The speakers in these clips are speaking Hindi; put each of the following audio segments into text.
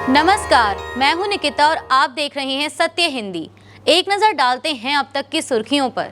नमस्कार, मैं हूं निकिता और आप देख रहे हैं सत्य हिंदी। एक नजर डालते हैं अब तक की सुर्खियों पर।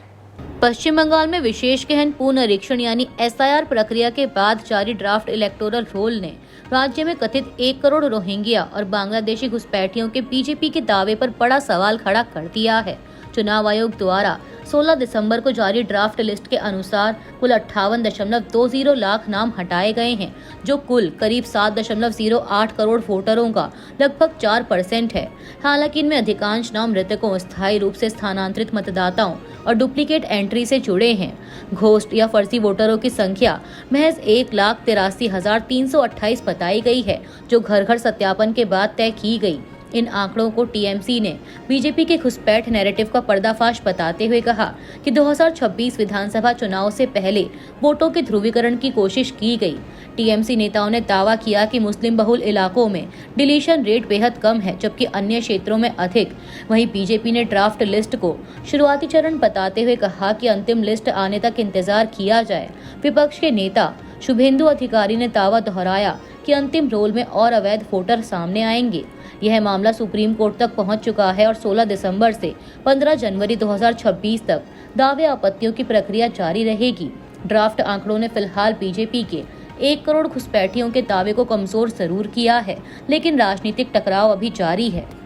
पश्चिम बंगाल में विशेष गहन पुनरीक्षण यानी एसआईआर प्रक्रिया के बाद जारी ड्राफ्ट इलेक्टोरल रोल ने राज्य में कथित 1 करोड़ रोहिंग्या और बांग्लादेशी घुसपैठियों के बीजेपी के दावे पर बड़ा सवाल खड़ा कर दिया है। चुनाव आयोग द्वारा 16 दिसंबर को जारी ड्राफ्ट लिस्ट के अनुसार कुल 58.20 लाख नाम हटाए गए हैं, जो कुल करीब 7.08 करोड़ वोटरों का लगभग 4% है। हालांकि इनमें अधिकांश नाम मृतकों, स्थायी रूप से स्थानांतरित मतदाताओं और डुप्लीकेट एंट्री से जुड़े हैं। घोस्ट या फर्जी वोटरों की संख्या महज 1,83,328 बताई गई है, जो घर घर सत्यापन के बाद तय की गई। इन आंकड़ों को टीएमसी ने बीजेपी के घुसपैठ नैरेटिव का पर्दाफाश बताते हुए कहा कि 2026 विधानसभा चुनाव से पहले वोटों के ध्रुवीकरण की कोशिश की गई। टीएमसी नेताओं ने दावा किया कि मुस्लिम बहुल इलाकों में डिलीशन रेट बेहद कम है, जबकि अन्य क्षेत्रों में अधिक। वहीं बीजेपी ने ड्राफ्ट लिस्ट को शुरुआती चरण बताते हुए कहा कि अंतिम लिस्ट आने तक इंतजार किया जाए। विपक्ष के नेता शुभेंदु अधिकारी ने दावा दोहराया कि अंतिम रोल में और अवैध वोटर सामने आएंगे। यह मामला सुप्रीम कोर्ट तक पहुंच चुका है और 16 दिसंबर से 15 जनवरी 2026 तक दावे आपत्तियों की प्रक्रिया जारी रहेगी। ड्राफ्ट आंकड़ों ने फिलहाल बीजेपी के 1 करोड़ घुसपैठियों के दावे को कमजोर जरूर किया है, लेकिन राजनीतिक टकराव अभी जारी है।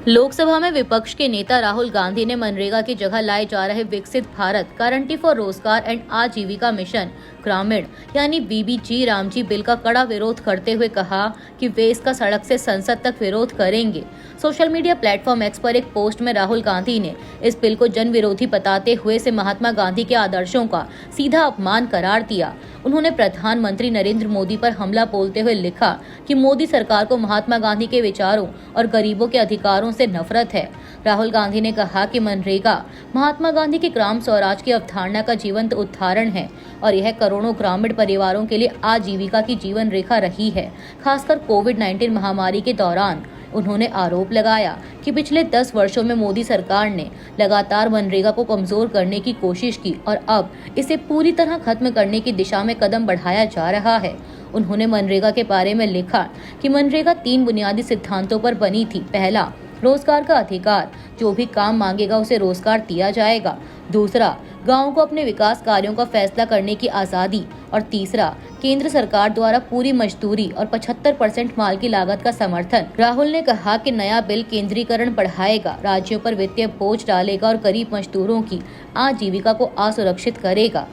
लोकसभा में विपक्ष के नेता राहुल गांधी ने मनरेगा की जगह लाए जा रहे विकसित भारत गारंटी फॉर रोजगार एंड आजीविका मिशन ग्रामीण यानी बीबीजी रामजी बिल का कड़ा विरोध करते हुए कहा कि वे इसका सड़क से संसद तक विरोध करेंगे। सोशल मीडिया प्लेटफॉर्म एक्स पर एक पोस्ट में राहुल गांधी ने इस बिल को जन विरोधी बताते हुए इसे महात्मा गांधी के आदर्शों का सीधा अपमान करार दिया। उन्होंने प्रधानमंत्री नरेंद्र मोदी पर हमला बोलते हुए लिखा कि मोदी सरकार को महात्मा गांधी के विचारों और गरीबों के अधिकारों से नफरत है। राहुल गांधी ने कहा कि मनरेगा महात्मा गांधी की ग्राम स्वराज की अवधारणा का जीवंत उदाहरण है और यह करोड़ों ग्रामीण परिवारों के लिए आजीविका की जीवन रेखा रही है, खासकर कोविड-19 महामारी के दौरान। उन्होंने आरोप लगाया कि पिछले 10 वर्षों में मोदी सरकार ने लगातार मनरेगा को कमजोर करने की कोशिश की और अब इसे पूरी तरह खत्म करने की दिशा में कदम बढ़ाया जा रहा है। उन्होंने मनरेगा के बारे में लिखा कि मनरेगा 3 बुनियादी सिद्धांतों पर बनी थी। पहला, रोजगार का अधिकार, जो भी काम मांगेगा उसे रोजगार दिया जाएगा। दूसरा, गांवों को अपने विकास कार्यों का फैसला करने की आज़ादी। और तीसरा, केंद्र सरकार द्वारा पूरी मजदूरी और 75% माल की लागत का समर्थन। राहुल ने कहा कि नया बिल केंद्रीकरण बढ़ाएगा, राज्यों पर वित्तीय बोझ डालेगा और गरीब मजदूरों की आजीविका को असुरक्षित करेगा।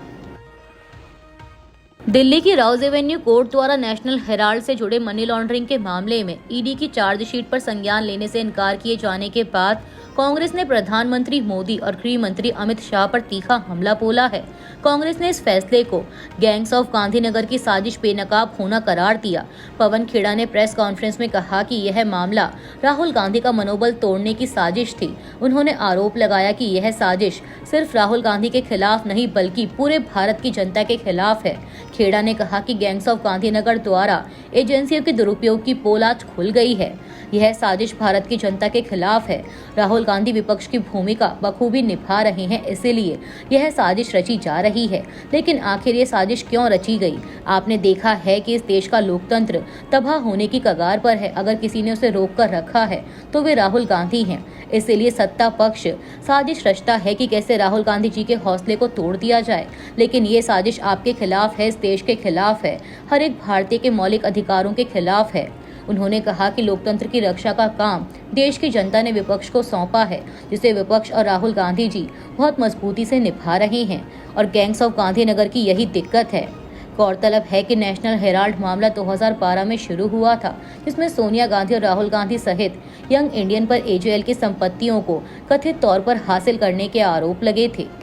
दिल्ली की राउज एवेन्यू कोर्ट द्वारा नेशनल हेराल्ड से जुड़े मनी लॉन्ड्रिंग के मामले में ईडी की चार्जशीट पर संज्ञान लेने से इनकार किए जाने के बाद कांग्रेस ने प्रधानमंत्री मोदी और गृह मंत्री अमित शाह पर तीखा हमला बोला है। कांग्रेस ने इस फैसले को गैंग्स ऑफ गांधीनगर की साजिश बेनकाब होना करार दिया। पवन खेड़ा ने प्रेस कॉन्फ्रेंस में कहा कि यह मामला राहुल गांधी का मनोबल तोड़ने की साजिश थी। उन्होंने आरोप लगाया कि यह साजिश सिर्फ राहुल गांधी के खिलाफ नहीं बल्कि पूरे भारत की जनता के खिलाफ है। खेड़ा ने कहा कि गैंग्स ऑफ गांधीनगर द्वारा एजेंसियों के दुरुपयोग की पोल आज खुल गई है। यह साजिश भारत की जनता के खिलाफ है। राहुल गांधी विपक्ष की भूमिका बखूबी निभा रहे हैं, इसीलिए यह साजिश रची जा रही है। लेकिन आखिर ये साजिश क्यों रची गई? आपने देखा है कि इस देश का लोकतंत्र तबाह होने की कगार पर है। अगर किसी ने उसे रोक कर रखा है तो वे राहुल गांधी हैं। इसीलिए सत्ता पक्ष साजिश रचता है कि कैसे राहुल गांधी जी के हौसले को तोड़ दिया जाए। लेकिन ये साजिश आपके खिलाफ है, इस देश के खिलाफ है, हर एक भारतीय के मौलिक अधिकारों के खिलाफ है। उन्होंने कहा कि लोकतंत्र की रक्षा का काम देश की जनता ने विपक्ष को सौंपा है, जिसे विपक्ष और राहुल गांधी जी बहुत मजबूती से निभा रहे हैं और गैंग्स ऑफ गांधीनगर की यही दिक्कत है। गौरतलब है कि नेशनल हेराल्ड मामला 2012 में शुरू हुआ था, जिसमें सोनिया गांधी और राहुल गांधी सहित यंग इंडियन पर एजेएल की संपत्तियों को कथित तौर पर हासिल करने के आरोप लगे थे।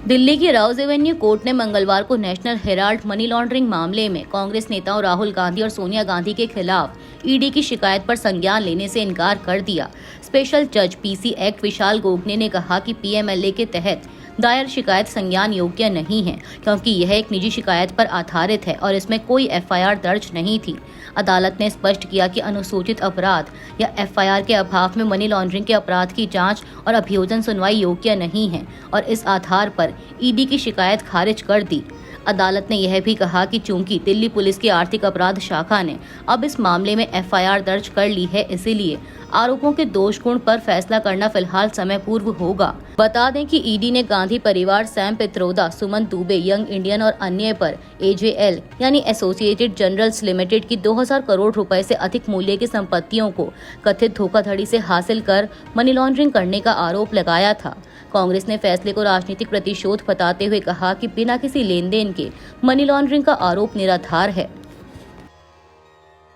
दिल्ली की राउज एवेन्यू कोर्ट ने मंगलवार को नेशनल हेराल्ड मनी लॉन्ड्रिंग मामले में कांग्रेस नेताओं राहुल गांधी और सोनिया गांधी के खिलाफ ईडी की शिकायत पर संज्ञान लेने से इनकार कर दिया। स्पेशल जज पीसी एक्ट विशाल गोगने ने कहा कि पीएमएलए के तहत दायर शिकायत संज्ञान योग्य नहीं है, क्योंकि यह एक निजी शिकायत पर आधारित है और इसमें कोई एफआईआर दर्ज नहीं थी। अदालत ने स्पष्ट किया कि अनुसूचित अपराध या एफआईआर के अभाव में मनी लॉन्ड्रिंग के अपराध की जांच और अभियोजन सुनवाई योग्य नहीं है और इस आधार पर ईडी की शिकायत खारिज कर दी। अदालत ने यह भी कहा कि चूंकि दिल्ली पुलिस की आर्थिक अपराध शाखा ने अब इस मामले में एफआईआर दर्ज कर ली है, इसीलिए आरोपों के दोषगुण पर फैसला करना फिलहाल समय पूर्व होगा। बता दें कि ईडी ने गांधी परिवार, सैम पित्रोदा, सुमन दुबे, यंग इंडियन और अन्य पर एजेएल यानी एसोसिएटेड जनरल्स लिमिटेड की 2000 करोड़ रुपए से अधिक मूल्य की संपत्तियों को कथित धोखाधड़ी से हासिल कर मनी लॉन्ड्रिंग करने का आरोप लगाया था। कांग्रेस ने फैसले को राजनीतिक प्रतिशोध बताते हुए कहा कि बिना किसी लेन देन के मनी लॉन्ड्रिंग का आरोप निराधार है।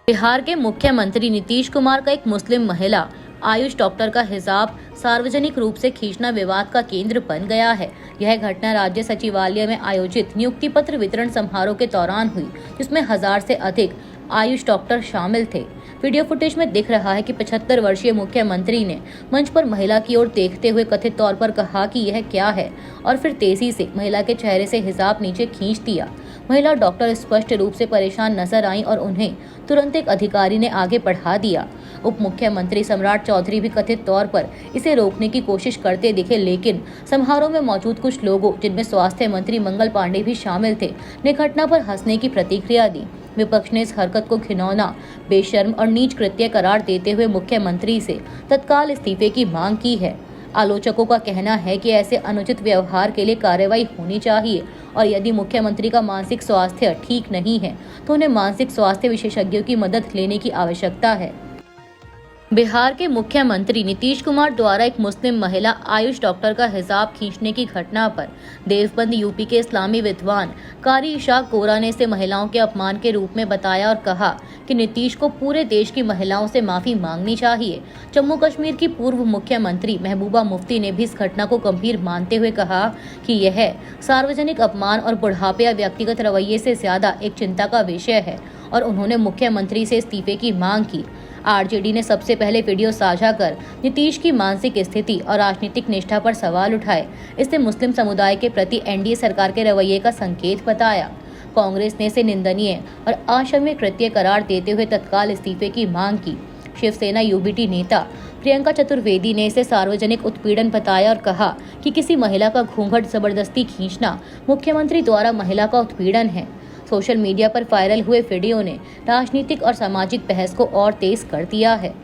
बिहार के मुख्यमंत्री नीतीश कुमार का एक मुस्लिम महिला आयुष डॉक्टर का हिजाब सार्वजनिक रूप से खींचना विवाद का केंद्र बन गया है। यह घटना राज्य सचिवालय में आयोजित नियुक्ति पत्र वितरण समारोह के दौरान हुई, जिसमें 1000 से अधिक आयुष डॉक्टर शामिल थे। वीडियो फुटेज में दिख रहा है कि 75 वर्षीय मुख्यमंत्री ने मंच पर महिला की ओर देखते हुए कथित तौर पर कहा कि यह क्या है और फिर तेजी से महिला के चेहरे से हिजाब नीचे खींच दिया। महिला डॉक्टर स्पष्ट रूप से परेशान नजर आई और उन्हें तुरंत एक अधिकारी ने आगे बढ़ा दिया। उप मुख्यमंत्री सम्राट चौधरी भी कथित तौर पर इसे रोकने की कोशिश करते दिखे, लेकिन समारोह में मौजूद कुछ लोगों, जिनमें स्वास्थ्य मंत्री मंगल पांडे भी शामिल थे, ने घटना पर हंसने की प्रतिक्रिया दी। विपक्ष ने इस हरकत को घिनौना, बेशर्म और नीच कृत्य करार देते हुए मुख्यमंत्री से तत्काल इस्तीफे की मांग की है। आलोचकों का कहना है कि ऐसे अनुचित व्यवहार के लिए कार्रवाई होनी चाहिए और यदि मुख्यमंत्री का मानसिक स्वास्थ्य ठीक नहीं है तो उन्हें मानसिक स्वास्थ्य विशेषज्ञों की मदद लेने की आवश्यकता है। बिहार के मुख्यमंत्री नीतीश कुमार द्वारा एक मुस्लिम महिला आयुष डॉक्टर का हिजाब खींचने की घटना पर देवबंद यूपी के इस्लामी विद्वान कारी इशाक गोरा ने इसे महिलाओं के अपमान के रूप में बताया और कहा कि नीतीश को पूरे देश की महिलाओं से माफी मांगनी चाहिए। जम्मू कश्मीर की पूर्व मुख्यमंत्री महबूबा मुफ्ती ने भी इस घटना को गंभीर मानते हुए कहा कि यह सार्वजनिक अपमान और बुढ़ापे या व्यक्तिगत रवैये से ज्यादा एक चिंता का विषय है और उन्होंने मुख्यमंत्री से इस्तीफे की मांग की। आरजेडी ने सबसे पहले वीडियो साझा कर नीतीश की मानसिक स्थिति और राजनीतिक निष्ठा पर सवाल उठाए। इसने मुस्लिम समुदाय के प्रति एनडीए सरकार के रवैये का संकेत बताया। कांग्रेस ने इसे निंदनीय और अक्षम्य कृत्य करार देते हुए तत्काल इस्तीफे की मांग की। शिवसेना यूबीटी नेता प्रियंका चतुर्वेदी ने इसे सार्वजनिक उत्पीड़न बताया और कहा कि किसी महिला का घूंघट जबरदस्ती खींचना मुख्यमंत्री द्वारा महिला का उत्पीड़न है। सोशल मीडिया पर वायरल हुए वीडियो ने राजनीतिक और सामाजिक बहस को और तेज कर दिया है।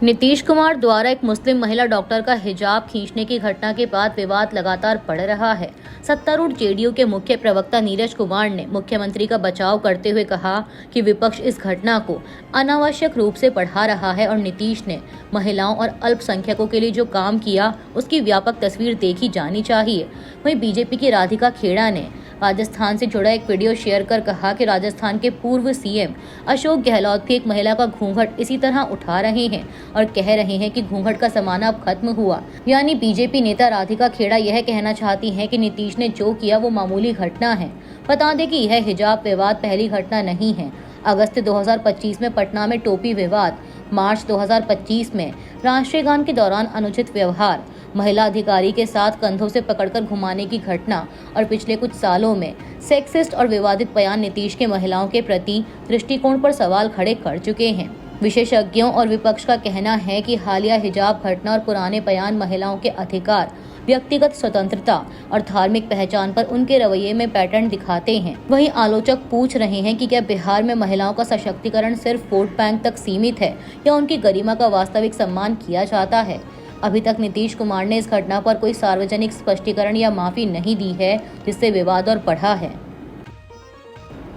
नीतीश कुमार द्वारा एक मुस्लिम महिला डॉक्टर का हिजाब खींचने की घटना के बाद विवाद लगातार बढ़ रहा है। सत्तारूढ़ जेडीयू के मुख्य प्रवक्ता नीरज कुमार ने मुख्यमंत्री का बचाव करते हुए कहा कि विपक्ष इस घटना को अनावश्यक रूप से बढ़ा रहा है और नीतीश ने महिलाओं और अल्पसंख्यकों के लिए जो काम किया उसकी व्यापक तस्वीर देखी जानी चाहिए। वहीं बीजेपी की राधिका खेड़ा ने राजस्थान से जुड़ा एक वीडियो शेयर कर कहा कि राजस्थान के पूर्व सीएम अशोक गहलोत भी एक महिला का घूंघट इसी तरह उठा रहे हैं और कह रहे हैं कि घूंघट का जमाना अब खत्म हुआ। यानी बीजेपी नेता राधिका खेड़ा यह कहना चाहती हैं कि नीतीश ने जो किया वो मामूली घटना है। बता दें कि यह हिजाब विवाद पहली घटना नहीं है। अगस्त 2025 में पटना में टोपी विवाद, मार्च 2025 में राष्ट्रीय गान के दौरान अनुचित व्यवहार, महिला अधिकारी के साथ कंधों से पकड़कर घुमाने की घटना और पिछले कुछ सालों में सेक्सिस्ट और विवादित बयान नीतीश के महिलाओं के प्रति दृष्टिकोण पर सवाल खड़े कर चुके हैं। विशेषज्ञों और विपक्ष का कहना है कि हालिया हिजाब घटना और पुराने बयान महिलाओं के अधिकार, व्यक्तिगत स्वतंत्रता और धार्मिक पहचान पर उनके रवैये में पैटर्न दिखाते हैं। वहीं आलोचक पूछ रहे हैं कि क्या बिहार में महिलाओं का सशक्तिकरण सिर्फ वोट बैंक तक सीमित है या उनकी गरिमा का वास्तविक सम्मान किया जाता है। अभी तक नीतीश कुमार ने इस घटना पर कोई सार्वजनिक स्पष्टीकरण या माफी नहीं दी है, जिससे विवाद और बढ़ा है।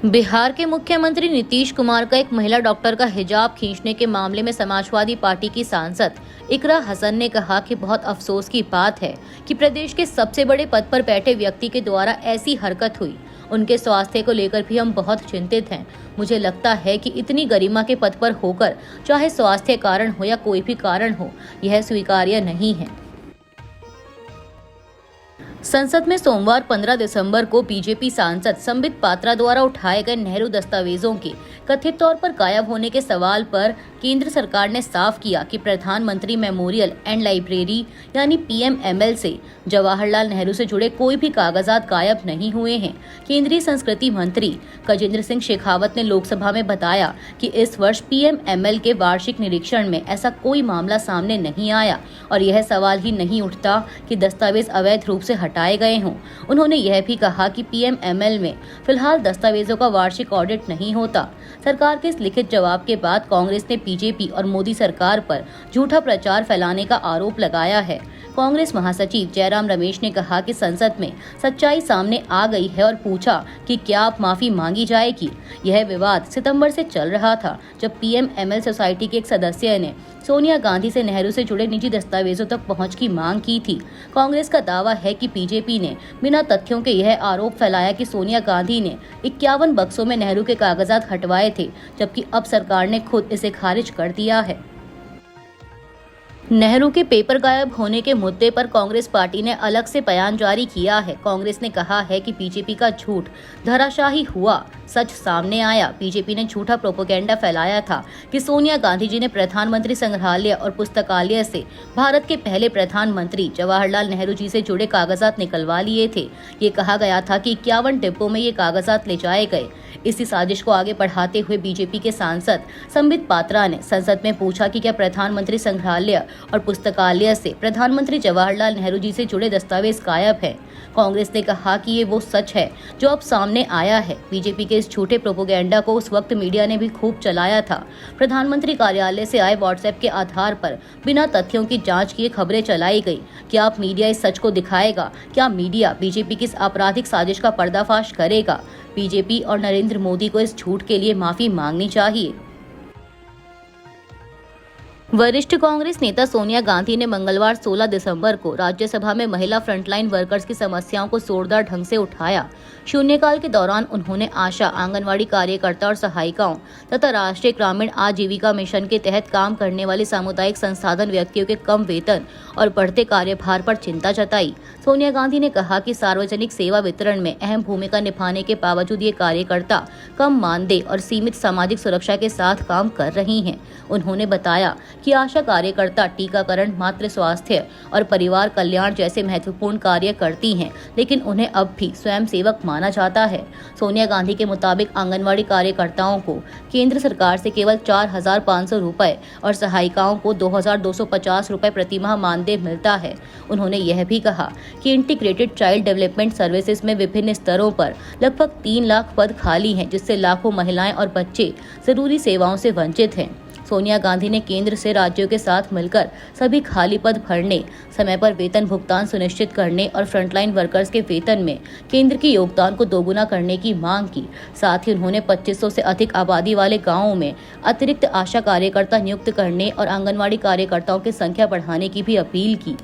बिहार के मुख्यमंत्री नीतीश कुमार का एक महिला डॉक्टर का हिजाब खींचने के मामले में समाजवादी पार्टी की सांसद इकरा हसन ने कहा कि बहुत अफसोस की बात है कि प्रदेश के सबसे बड़े पद पर बैठे व्यक्ति के द्वारा ऐसी हरकत हुई। उनके स्वास्थ्य को लेकर भी हम बहुत चिंतित हैं। मुझे लगता है कि इतनी गरिमा के पद पर होकर, चाहे स्वास्थ्य कारण हो या कोई भी कारण हो, यह स्वीकार्य नहीं है। संसद में सोमवार 15 दिसंबर को बीजेपी सांसद संबित पात्रा द्वारा उठाए गए नेहरू दस्तावेजों के कथित तौर पर गायब होने के सवाल पर केंद्र सरकार ने साफ किया कि प्रधानमंत्री मेमोरियल एंड लाइब्रेरी यानी PMML से जवाहरलाल नेहरू से जुड़े कोई भी कागजात गायब नहीं हुए हैं। केंद्रीय संस्कृति मंत्री गजेंद्र सिंह शेखावत ने लोकसभा में बताया कि इस वर्ष PMML के वार्षिक निरीक्षण में ऐसा कोई मामला सामने नहीं आया और यह सवाल ही नहीं उठता कि दस्तावेज अवैध रूप से हटाए गए हों। उन्होंने यह भी कहा कि PMML में फिलहाल दस्तावेजों का वार्षिक ऑडिट नहीं होता। सरकार के इस लिखित जवाब के बाद कांग्रेस ने बीजेपी और मोदी सरकार पर झूठा प्रचार फैलाने का आरोप लगाया है। कांग्रेस महासचिव जयराम रमेश ने कहा कि संसद में सच्चाई सामने आ गई है और पूछा कि क्या अब माफी मांगी जाएगी। यह विवाद सितंबर से चल रहा था, जब PMML सोसाइटी के एक सदस्य ने सोनिया गांधी से नेहरू से जुड़े निजी दस्तावेजों तक पहुंच की मांग की थी। कांग्रेस का दावा है कि बीजेपी ने बिना तथ्यों के यह आरोप फैलाया कि सोनिया गांधी ने 51 बक्सों में नेहरू के कागजात हटवाए थे, जबकि अब सरकार ने खुद इसे खारिज कर दिया है। नेहरू के पेपर गायब होने के मुद्दे पर कांग्रेस पार्टी ने अलग से बयान जारी किया है। कांग्रेस ने कहा है कि बीजेपी का झूठ धराशायी हुआ, सच सामने आया। बीजेपी ने झूठा प्रोपेगेंडा फैलाया था कि सोनिया गांधी जी ने प्रधानमंत्री संग्रहालय और पुस्तकालय से भारत के पहले प्रधानमंत्री जवाहरलाल नेहरू जी से जुड़े कागजात निकलवा लिए थे। ये कहा गया था कि 51 डिब्बों में ये कागजात ले जाए गए। इसी साजिश को आगे बढ़ाते हुए बीजेपी के सांसद संबित पात्रा ने संसद में पूछा कि क्या प्रधानमंत्री संग्रहालय और पुस्तकालय से प्रधानमंत्री जवाहरलाल नेहरू जी से जुड़े दस्तावेज गायब हैं। कांग्रेस ने कहा कि ये वो सच है जो अब सामने आया है। बीजेपी के इस झूठे प्रोपेगेंडा को उस वक्त मीडिया ने भी खूब चलाया था। प्रधानमंत्री कार्यालय से आए व्हाट्सएप के आधार पर बिना तथ्यों की जांच किए खबरें चलाई गई। क्या अब मीडिया इस सच को दिखाएगा? क्या मीडिया बीजेपी की इस आपराधिक साजिश का पर्दाफाश करेगा? बीजेपी और नरेंद्र मोदी को इस झूठ के लिए माफी मांगनी चाहिए। वरिष्ठ कांग्रेस नेता सोनिया गांधी ने मंगलवार 16 दिसंबर को राज्यसभा में महिला फ्रंटलाइन वर्कर्स की समस्याओं को जोरदार ढंग से उठाया। शून्यकाल के दौरान उन्होंने आशा, आंगनवाड़ी कार्यकर्ता और सहायिकाओं तथा राष्ट्रीय ग्रामीण आजीविका मिशन के तहत काम करने वाले सामुदायिक संसाधन व्यक्तियों के कम वेतन और बढ़ते कार्यभार पर चिंता जताई। सोनिया गांधी ने कहा कि सार्वजनिक सेवा वितरण में अहम भूमिका निभाने के बावजूद ये कार्यकर्ता कम मानदेय और सीमित सामाजिक सुरक्षा के साथ काम कर रही हैं। उन्होंने बताया कि आशा कार्यकर्ता टीकाकरण, मातृ स्वास्थ्य और परिवार कल्याण जैसे महत्वपूर्ण कार्य करती हैं, लेकिन उन्हें अब भी स्वयंसेवक माना जाता है। सोनिया गांधी के मुताबिक आंगनवाड़ी कार्यकर्ताओं को केंद्र सरकार से केवल 4,500 रुपए और सहायिकाओं को 2,250 रुपए प्रति माह मानदेय मिलता है। उन्होंने यह भी कहा कि इंटीग्रेटेड चाइल्ड डेवलपमेंट सर्विसेज में विभिन्न स्तरों पर लगभग 3 लाख पद खाली हैं, जिससे लाखों महिलाएं और बच्चे जरूरी सेवाओं से वंचित हैं। सोनिया गांधी ने केंद्र से राज्यों के साथ मिलकर सभी खाली पद भरने, समय पर वेतन भुगतान सुनिश्चित करने और फ्रंटलाइन वर्कर्स के वेतन में केंद्र के योगदान को दोगुना करने की मांग की। साथ ही उन्होंने 2500 से अधिक आबादी वाले गांवों में अतिरिक्त आशा कार्यकर्ता नियुक्त करने और आंगनवाड़ी कार्यकर्ताओं की संख्या बढ़ाने की भी अपील की।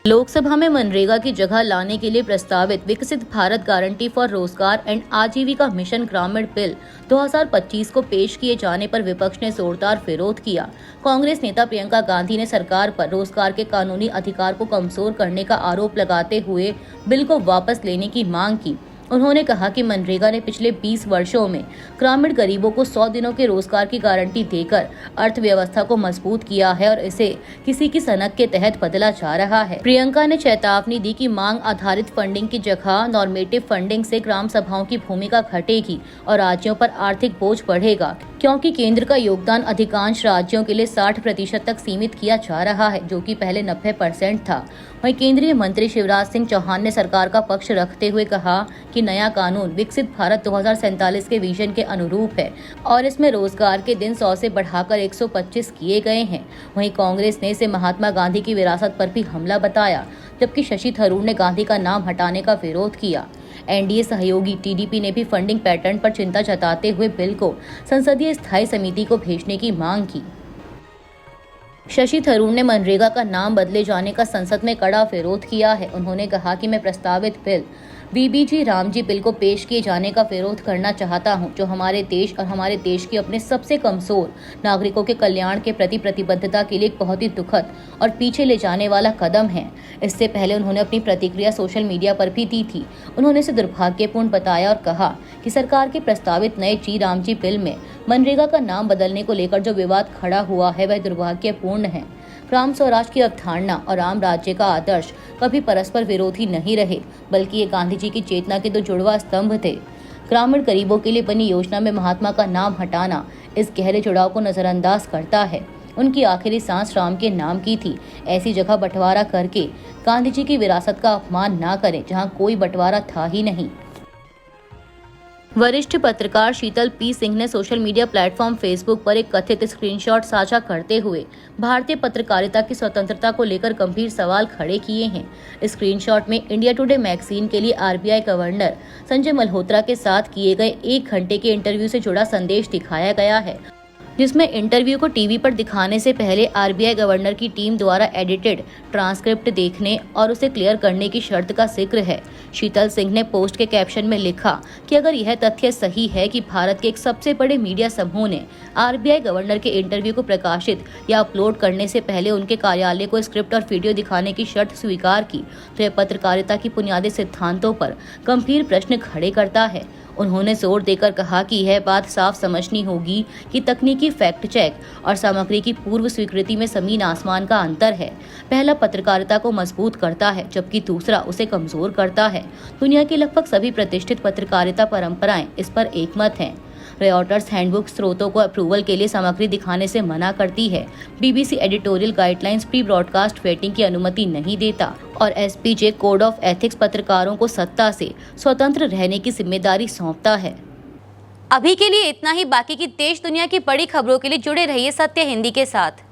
लोकसभा में मनरेगा की जगह लाने के लिए प्रस्तावित विकसित भारत गारंटी फॉर रोजगार एंड आजीविका मिशन ग्रामीण बिल 2025 को पेश किए जाने पर विपक्ष ने जोरदार विरोध किया। कांग्रेस नेता प्रियंका गांधी ने सरकार पर रोजगार के कानूनी अधिकार को कमजोर करने का आरोप लगाते हुए बिल को वापस लेने की मांग की। उन्होंने कहा कि मनरेगा ने पिछले 20 वर्षों में ग्रामीण गरीबों को 100 दिनों के रोजगार की गारंटी देकर अर्थव्यवस्था को मजबूत किया है और इसे किसी की सनक के तहत बदला जा रहा है। प्रियंका ने चेतावनी दी कि मांग आधारित फंडिंग की जगह नॉर्मेटिव फंडिंग से ग्राम सभाओं की भूमिका घटेगी और राज्यों पर आर्थिक बोझ बढ़ेगा, क्योंकि केंद्र का योगदान अधिकांश राज्यों के लिए 60% तक सीमित किया जा रहा है, जो कि पहले 90% था। वहीं केंद्रीय मंत्री शिवराज सिंह चौहान ने सरकार का पक्ष रखते हुए कहा कि नया कानून विकसित भारत 2047 के विजन के अनुरूप है और इसमें रोजगार के दिन 100 से बढ़ाकर 125 किए गए हैं। वहीं कांग्रेस ने इसे महात्मा गांधी की विरासत पर भी हमला बताया, जबकि शशि थरूर ने गांधी का नाम हटाने का विरोध किया। एनडीए सहयोगी टीडीपी ने भी फंडिंग पैटर्न पर चिंता जताते हुए बिल को संसदीय स्थायी समिति को भेजने की मांग की। शशि थरूर ने मनरेगा का नाम बदले जाने का संसद में कड़ा विरोध किया है। उन्होंने कहा कि मैं प्रस्तावित बिल बीबीजी रामजी बिल को पेश किए जाने का विरोध करना चाहता हूं, जो हमारे देश और हमारे देश के अपने सबसे कमजोर नागरिकों के कल्याण के प्रति प्रतिबद्धता के लिए एक बहुत ही दुखद और पीछे ले जाने वाला कदम है। इससे पहले उन्होंने अपनी प्रतिक्रिया सोशल मीडिया पर भी दी थी। उन्होंने इसे दुर्भाग्यपूर्ण बताया और कहा कि सरकार के प्रस्तावित नए ची रामजी बिल में मनरेगा का नाम बदलने को लेकर जो विवाद खड़ा हुआ है वह दुर्भाग्यपूर्ण है। ग्राम स्वराज की अवधारणा और राम राज्य का आदर्श कभी परस्पर विरोधी नहीं रहे, बल्कि ये गांधी जी की चेतना के दो जुड़वा स्तंभ थे। ग्रामीण गरीबों के लिए बनी योजना में महात्मा का नाम हटाना इस गहरे जुड़ाव को नजरअंदाज करता है। उनकी आखिरी सांस राम के नाम की थी। ऐसी जगह बंटवारा करके गांधी जी की विरासत का अपमान ना करें जहां कोई बंटवारा था ही नहीं। वरिष्ठ पत्रकार शीतल पी सिंह ने सोशल मीडिया प्लेटफॉर्म फेसबुक पर एक कथित स्क्रीनशॉट साझा करते हुए भारतीय पत्रकारिता की स्वतंत्रता को लेकर गंभीर सवाल खड़े किए हैं। स्क्रीनशॉट में इंडिया टुडे मैगजीन के लिए आरबीआई गवर्नर संजय मल्होत्रा के साथ किए गए 1 घंटे के इंटरव्यू से जुड़ा संदेश दिखाया गया है, जिसमें इंटरव्यू को टीवी पर दिखाने से पहले आरबीआई गवर्नर की टीम द्वारा एडिटेड ट्रांसक्रिप्ट देखने और उसे क्लियर करने की शर्त का जिक्र है। शीतल सिंह ने पोस्ट के कैप्शन में लिखा कि अगर यह तथ्य सही है कि भारत के एक सबसे बड़े मीडिया समूह ने आरबीआई गवर्नर के इंटरव्यू को प्रकाशित या अपलोड करने से पहले उनके कार्यालय को स्क्रिप्ट और वीडियो दिखाने की शर्त स्वीकार की, तो यह पत्रकारिता की बुनियादी सिद्धांतों पर गंभीर प्रश्न खड़े करता है। उन्होंने जोर देकर कहा कि यह बात साफ समझनी होगी कि तकनीकी फैक्ट चेक और सामग्री की पूर्व स्वीकृति में जमीन आसमान का अंतर है। पहला पत्रकारिता को मजबूत करता है, जबकि दूसरा उसे कमजोर करता है। दुनिया की लगभग सभी प्रतिष्ठित पत्रकारिता परंपराएं इस पर एकमत हैं। रॉयटर्स हैंडबुक स्रोतों को अप्रूवल के लिए सामग्री दिखाने से मना करती है। BBC editorial guidelines pre broadcast waiting की अनुमति नहीं देता और एसपीजे कोड ऑफ एथिक्स पत्रकारों को सत्ता से स्वतंत्र रहने की जिम्मेदारी सौंपता है। अभी के लिए इतना ही। बाकी की देश दुनिया की बड़ी खबरों के लिए जुड़े रहिए सत्य हिंदी के साथ।